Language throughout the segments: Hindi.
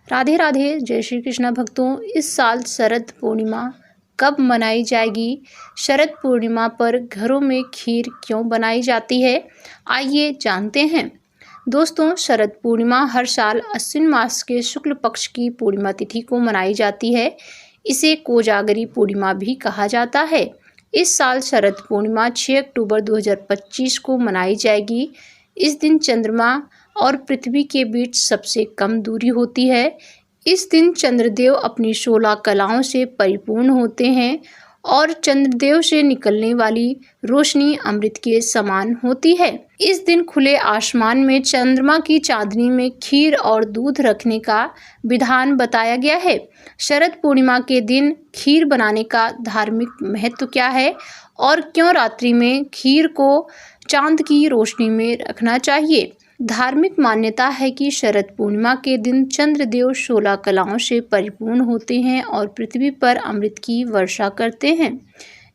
राधे राधे, जय श्री कृष्णा भक्तों। इस साल शरद पूर्णिमा कब मनाई जाएगी? शरद पूर्णिमा पर घरों में खीर क्यों बनाई जाती है? आइए जानते हैं। दोस्तों, शरद पूर्णिमा हर साल अश्विन मास के शुक्ल पक्ष की पूर्णिमा तिथि को मनाई जाती है। इसे कोजागरी पूर्णिमा भी कहा जाता है। इस साल शरद पूर्णिमा 6 अक्टूबर 2025 को मनाई जाएगी। इस दिन चंद्रमा और पृथ्वी के बीच सबसे कम दूरी होती है। इस दिन चंद्रदेव अपनी 16 कलाओं से परिपूर्ण होते हैं और चंद्रदेव से निकलने वाली रोशनी अमृत के समान होती है। इस दिन खुले आसमान में चंद्रमा की चांदनी में खीर और दूध रखने का विधान बताया गया है। शरद पूर्णिमा के दिन खीर बनाने का धार्मिक महत्व क्या है और क्यों रात्रि में खीर को चांद की रोशनी में रखना चाहिए? धार्मिक मान्यता है कि शरद पूर्णिमा के दिन चंद्रदेव 16 कलाओं से परिपूर्ण होते हैं और पृथ्वी पर अमृत की वर्षा करते हैं।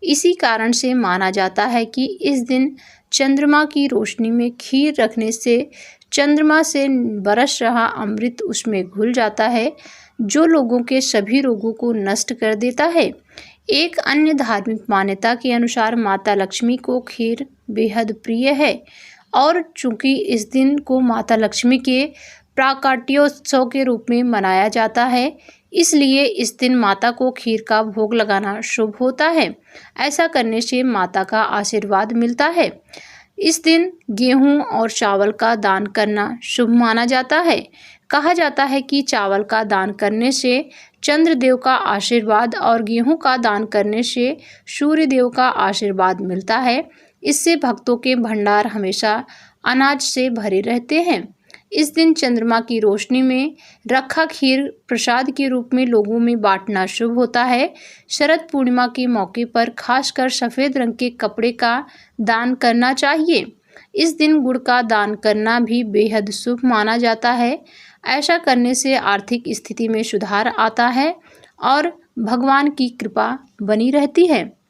इसी कारण से माना जाता है कि इस दिन चंद्रमा की रोशनी में खीर रखने से चंद्रमा से बरस रहा अमृत उसमें घुल जाता है, जो लोगों के सभी रोगों को नष्ट कर देता है। एक अन्य धार्मिक मान्यता के अनुसार माता लक्ष्मी को खीर बेहद प्रिय है और चूंकि इस दिन को माता लक्ष्मी के प्राकट्योत्सव के रूप में मनाया जाता है, इसलिए इस दिन माता को खीर का भोग लगाना शुभ होता है। ऐसा करने से माता का आशीर्वाद मिलता है। इस दिन गेहूं और चावल का दान करना शुभ माना जाता है। कहा जाता है कि चावल का दान करने से चंद्रदेव का आशीर्वाद और गेहूं का दान करने से सूर्य देव का आशीर्वाद मिलता है। इससे भक्तों के भंडार हमेशा अनाज से भरे रहते हैं। इस दिन चंद्रमा की रोशनी में रखा खीर प्रसाद के रूप में लोगों में बांटना शुभ होता है। शरद पूर्णिमा के मौके पर खासकर सफ़ेद रंग के कपड़े का दान करना चाहिए। इस दिन गुड़ का दान करना भी बेहद शुभ माना जाता है। ऐसा करने से आर्थिक स्थिति में सुधार आता है और भगवान की कृपा बनी रहती है।